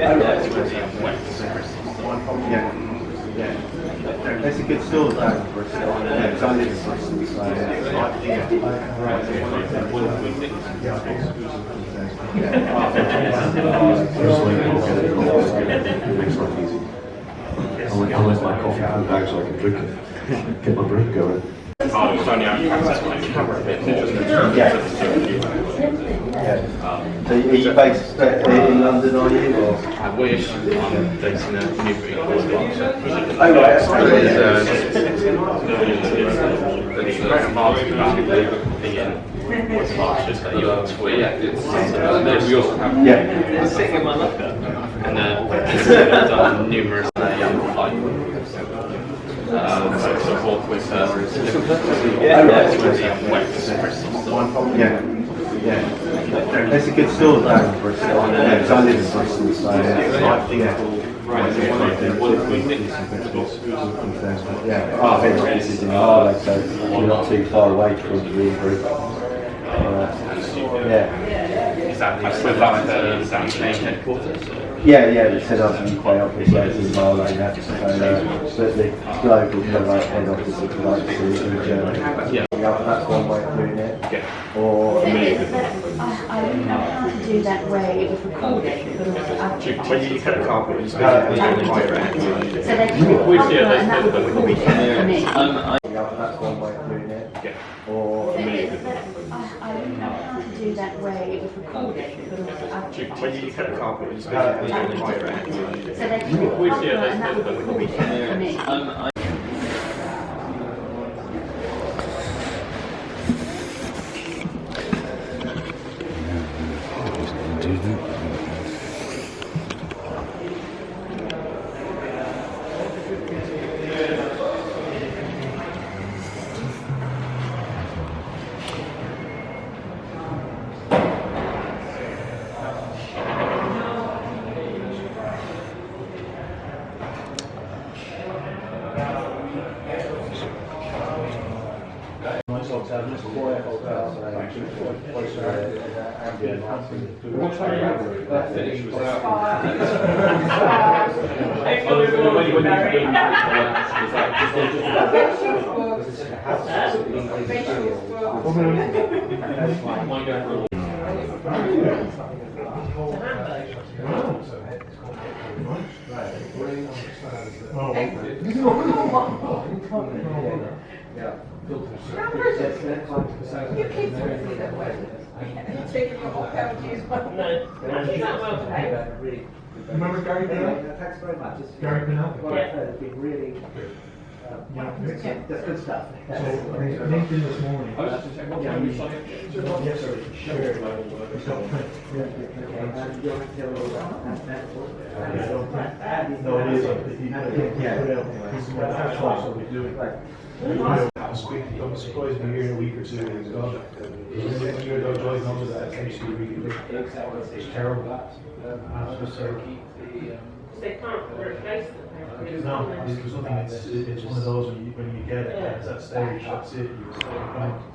Yeah. That's a good store down in Bristol. Yeah, because I live in Bristol, so I went my coffee bag so I can drink it, get my brain going. So are you based in London, are you? Or? I wish. I'm based in Newbury. Oh right, we also have yeah. sitting in my locker, and I've done numerous support with Yeah. That's a good store down in Bristol. Yeah, because I live in Bristol, so yeah. Our head office is in Harlow, so you're not too far away from the group. Is that the main headquarters? Yeah, the Sennheiser UK office is in Harlow, but the global head office is in Germany. Yeah. That's one way of doing it. Yeah. Or I don't know how to do that way of recording, but also When you cut a carpet, so they can and that would be cool for me. that's one way of doing it. Yeah. Or I don't know how to do that way of recording, but also When you cut a carpet, so they can and that would be cool for me. You keep doing it that way. You're taking your whole power to use one. No, that's not well today. Remember Gary Pennell? Thanks very much. Gary Pennell? It's been really that's good stuff. So, LinkedIn this morning. Yes, sir. Sure. It's got print. No, it is. That's what we're doing. I'm surprised to hear in a week or two that he's gone. When you're driving onto that, it's actually really it's terrible. Absolutely. They can't replace them. No, there's nothing. It's one of those when you get it, it's that stage, that's it.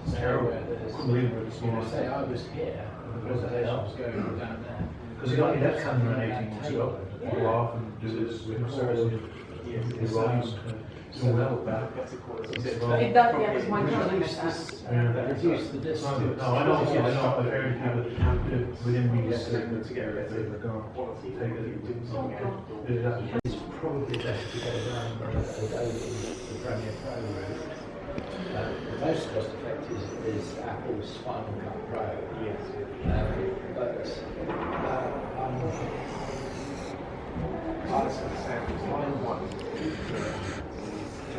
It's terrible. Couldn't believe it this morning. I was here, the presentation was going down there. Because he got your left hand around 18 months ago. Go off and do this with service. He runs. Doing well with that. It does, yeah, it's my Reduce the distance. No, I know. I've heard people within weeks they're gone. It's probably best to go down the Premier Pro route. The most cost effective is Apple's Final Cut Pro. Yes.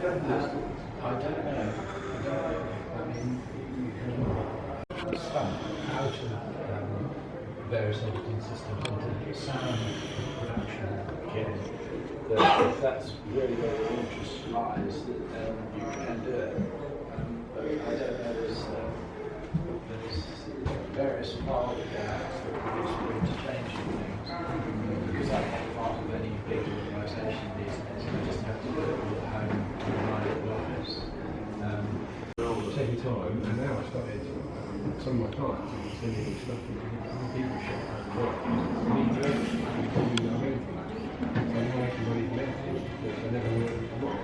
I don't know. I mean, you can stump out of various editing systems into sound production again. But if that's really where your interest lies, that you can do it. But I don't know, there's various file formats that produce interchanging things. Because I'm not part of any big organisation these days, I just have to do it all at home in my little office. Take your time, and now I started some of my clients are sending me stuff and people shut down work. I need to know I can't do anything. So I'm not actually ready to make it because I never worked with a lot.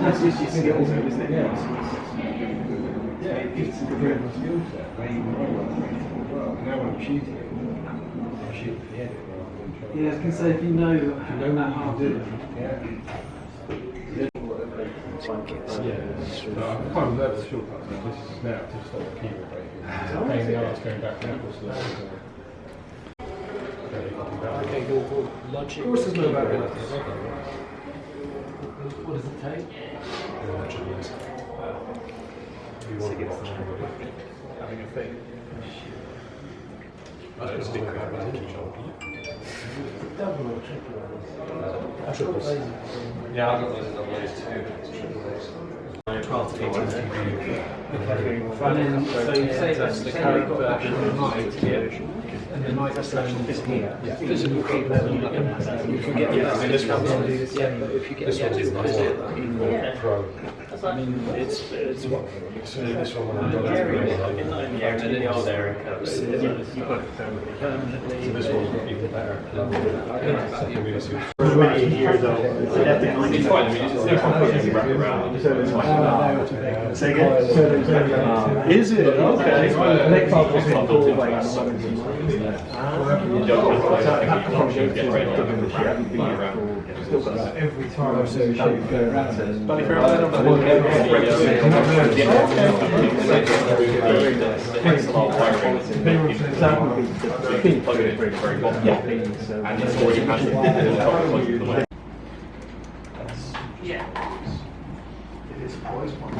That's just your skills, isn't it? Yeah, it's a different skill set. Now I'm shooting it. I shoot the edit rather than trying. Yeah, I was going to say, if you know what you do, yeah. I'm kind of nervous the shortcuts now. This is now to stop the keyboard breaking. It's a pain in the arse going back backwards to that. Okay, your logic. Of course, there's no bad bit. What does it take? You want to get having a thing. That's a big crowd, double or triple? Triples. Yeah, I've got those in double A's too. 12 to 18 dB. And then, so you say that's the current version of the mic here, and the microphone is here. Yeah. Physical keyboard. If you get this one, yeah, but if you get this one, Pro. I mean, it's what? So this one, And in the old area cups. So this one's got even better. For 28 years old. It's fine, I mean, it's no point putting wrap around. Say again? Is it? Okay. every time I say shape go around it. And it's already had It is always one.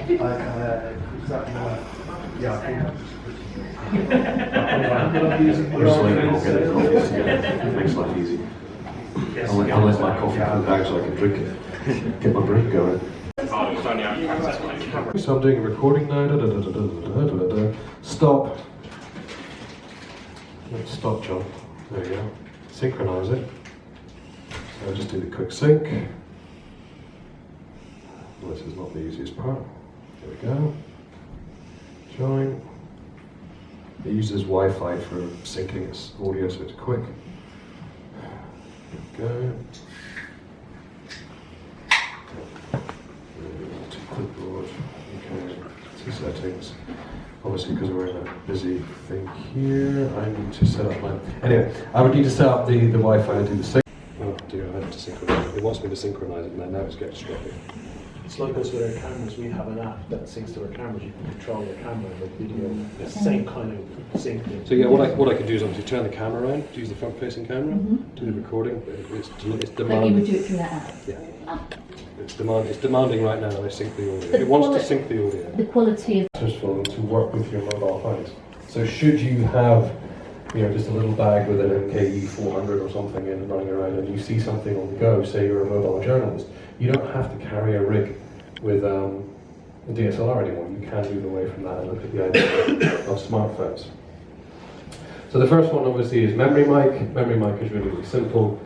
It makes life easy. I'll let my coffee in the bag so I can drink it. Get my brain going. So I'm doing a recording now. Stop. Let's stop, John. There you go. Synchronize it. So I'll just do the quick sync. This is not the easiest part. There we go. Join. It uses Wi-Fi for syncing its audio, so it's quick. There we go. To clipboard. Okay. Two settings. Obviously, because we're in a busy thing here, I need to set up my. Anyway, I would need to set up the Wi-Fi and do the sync. Oh dear, I have to synchronize it. It wants me to synchronize it, and now it's getting distracted. It's like us with our cameras, we have an app that syncs to our cameras, you can control your camera, the video, the same kind of sync. So yeah, what I could do is obviously turn the camera around, use the front-facing camera, do the recording, but it's But you would demanding. do it through that app? Yeah. It's demanding right now that I sync the audio. But It wants to sync the audio. The quality of Useful to work with your mobile phones. So should you have, just a little bag with an MKE 400 or something in running around, and you see something on the go, say you're a mobile journalist, you don't have to carry a rig with a DSLR anymore. You can move away from that and look at the idea of smartphones. So the first one obviously is memory mic. Memory mic is really, really simple.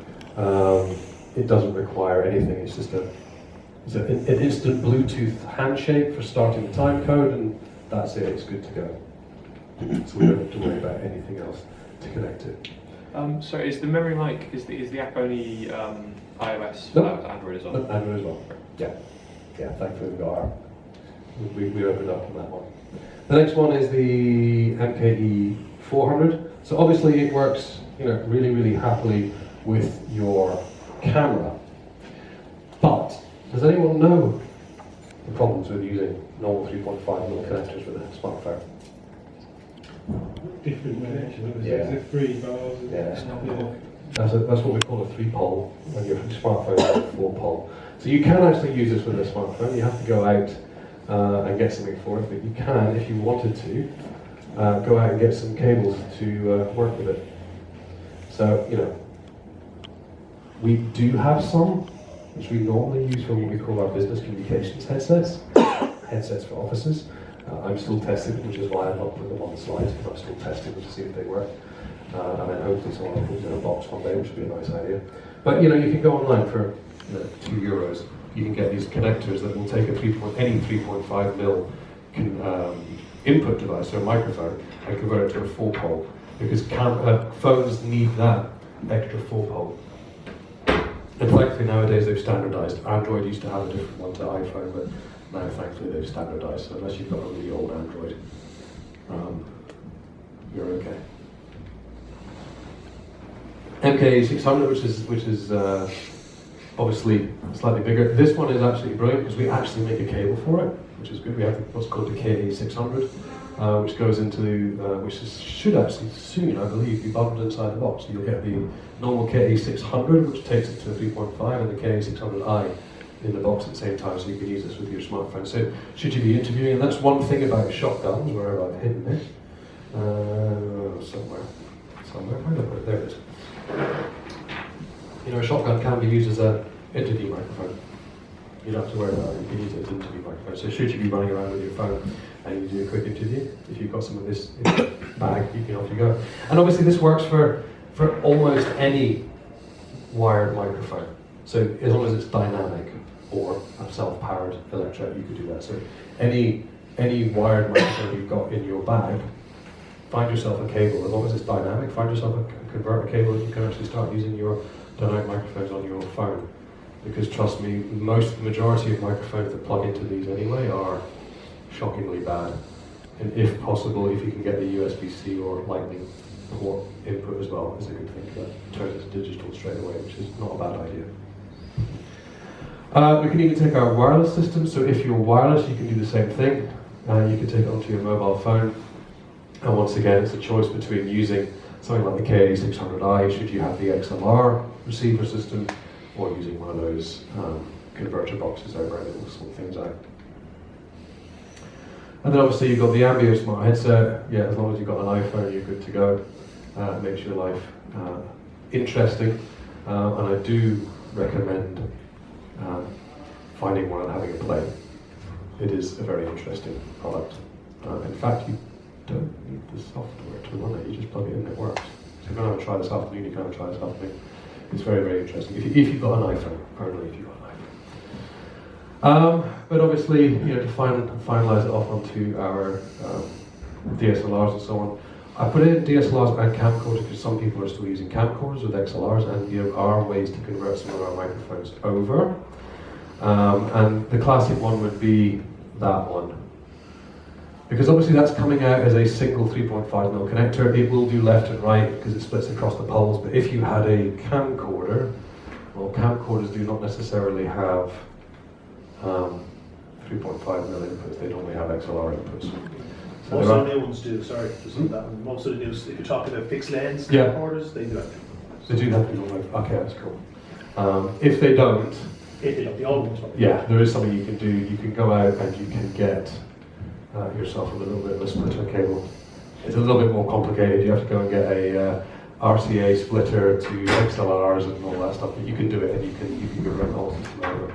It doesn't require anything. It's just an instant Bluetooth handshake for starting the time code, and that's it. It's good to go. So we don't have to worry about anything else to connect it. So is the memory mic, is the app only iOS? No. Android as well? No, Android as well. Yeah, thankfully we got our, we opened up on that one. The next one is the MKE 400. So obviously it works, really, really happily with your camera. But does anyone know the problems with using normal 3.5mm connectors with a smartphone? Different management. Yeah. Is it 3 bars? Yeah. That's what we call a 3-pole when your smartphone is a 4-pole. So you can actually use this with a smartphone. You have to go out and get something for it, but you can, if you wanted to, go out and get some cables to work with it. So, we do have some, which we normally use for what we call our business communications headsets, headsets for offices. I'm still testing, which is why I'm not putting them on the slides, but I'm still testing to see if they work. and then hopefully someone puts in a box one day, which would be a nice idea. But you know, you can go online for €2. You can get these connectors that will take any 3.5 mil input device, so a microphone, and convert it to a 4-pole, because phones need that extra 4-pole. And thankfully nowadays they've standardized. Android used to have a different one to iPhone, but now thankfully they've standardized, so unless you've got a really old Android, you're okay. MK600, which is obviously slightly bigger. This one is actually brilliant because we actually make a cable for it, which is good. We have what's called the KA600, which goes into, should actually soon, I believe, be bundled inside the box. So you'll get the normal KA600, which takes it to a 3.5, and the KA600i in the box at the same time, so you can use this with your smartphone. So should you be interviewing, and that's one thing about shotguns, where I've hidden it, somewhere, where did I put it? There it is. You know, a shotgun can be used as an interview microphone. You don't have to worry about it, you can use it as an interview microphone. So should you be running around with your phone and you do a quick interview, if you've got some of this in your bag, you can off you go. And obviously this works for almost any wired microphone. So as long as it's dynamic or a self-powered electret, you could do that. So any wired microphone you've got in your bag, find yourself a cable. As long as it's dynamic, find yourself a converter cable that you can actually start using your dynamic microphones on your phone. Because trust me, the majority of microphones that plug into these anyway are shockingly bad. And if possible, if you can get the USB-C or Lightning port input as well, is a good thing. That turns it to digital straight away, which is not a bad idea. We can even take our wireless system. So if you're wireless, you can do the same thing. You can take it onto your mobile phone. And once again, it's a choice between using something like the KA600i, should you have the XLR receiver system, or using one of those converter boxes over and it will sort things out. And then obviously you've got the Ambio smart headset. Yeah, as long as you've got an iPhone, you're good to go. It makes your life interesting. And I do recommend finding one and having a play. It is a very interesting product. In fact, you don't need the software to run it, you just plug it in and it works. So if you're going to try this afternoon, you can try this afternoon. It's very, very interesting. If you've got an iPhone, only if you've got an iPhone. But obviously, you know, to finalize it off onto our DSLRs and so on, I put in DSLRs and camcorders because some people are still using camcorders with XLRs, and there are ways to convert some of our microphones over. And the classic one would be that one. Because obviously that's coming out as a single 3.5mm connector. It will do left and right because it splits across the poles, but if you had a camcorder, well, camcorders do not necessarily have 3.5mm inputs, they normally have XLR inputs. So most of the new ones do, sorry, just on that one. Most of the new, if you're talking about fixed lens camcorders, they do have. They do have people like, okay, that's cool. If they don't, if they don't, the old ones probably. Yeah, there is something you can do. You can go out and you can get yourself a little bit of a splitter cable. It's a little bit more complicated. You have to go and get a RCA splitter to XLRs and all that stuff, but you can do it and you can run the whole system over.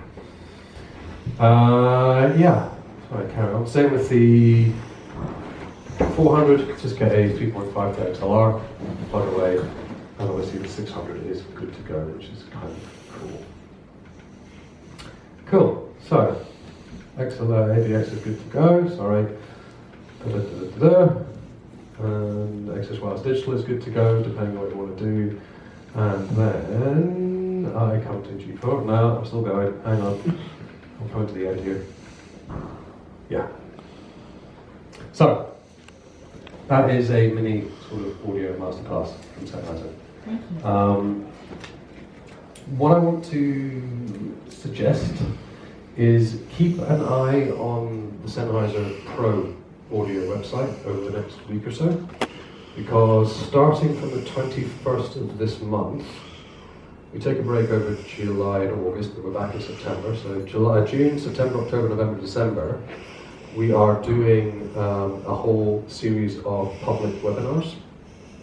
Yeah, sorry, carry on. Same with the 400, just get a 3.5 to XLR, plug away, and obviously the 600 is good to go, which is kind of cool. Cool, so XLR AVX is good to go, sorry. And Access Wireless Digital is good to go, depending on what you want to do. And then I come to G4. No, I'm still going. Hang on. I'm coming to the end here. Yeah. So, that is a mini sort of audio masterclass from Sennheiser. What I want to suggest is keep an eye on the Sennheiser Pro audio website over the next week or so, because starting from the 21st of this month, we take a break over July and August, but we're back in September. So July, June, September, October, November, December, we are doing a whole series of public webinars,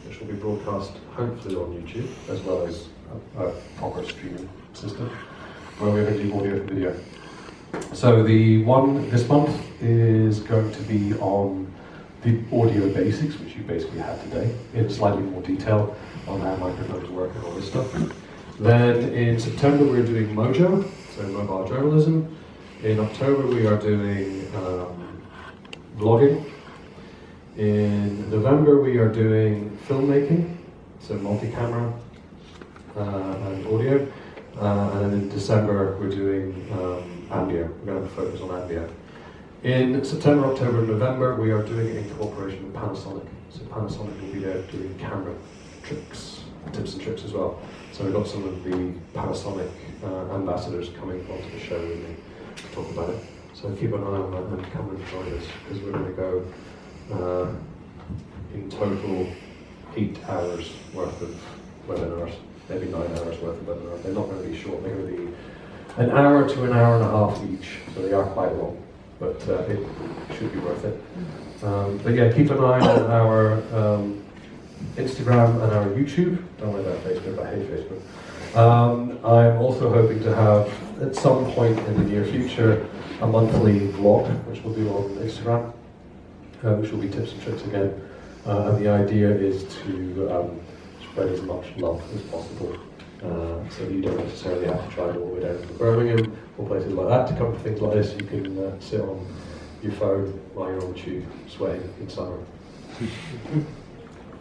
which will be broadcast hopefully on YouTube, as well as a proper streaming system, where we're going to do audio and video. So the one this month is going to be on the audio basics, which you basically had today, in slightly more detail on how microphones work and all this stuff. Then in September we're doing Mojo, so mobile journalism. In October we are doing vlogging. In November we are doing filmmaking, so multi-camera and audio. And then in December we're doing audio. We're going to focus on audio. In September, October, and November, we are doing it in cooperation with Panasonic. So Panasonic will be there doing camera tricks, tips and tricks as well. So we've got some of the Panasonic ambassadors coming onto the show with me to talk about it. So keep an eye on that and come and join us, because we're going to go in total 8 hours worth of webinars, maybe 9 hours worth of webinars. They're not going to be short, they're going to be an hour to an hour and a half each, so they are quite long. But it should be worth it. But yeah, keep an eye on our Instagram and our YouTube. Don't like that Facebook, I hate Facebook. I'm also hoping to have, at some point in the near future, a monthly vlog, which we'll do on Instagram, which will be tips and tricks again. And the idea is to spread as much love as possible. So you don't necessarily have to drive all the way down to Birmingham or places like that to come to things like this. You can sit on your phone while you're on the tube, sweating in summer.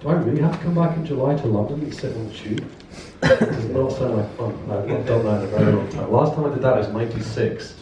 Do I really have to come back in July to London and sit on the tube? It does not sound like fun. I've not done that in a very long time. Last time I did that was '96.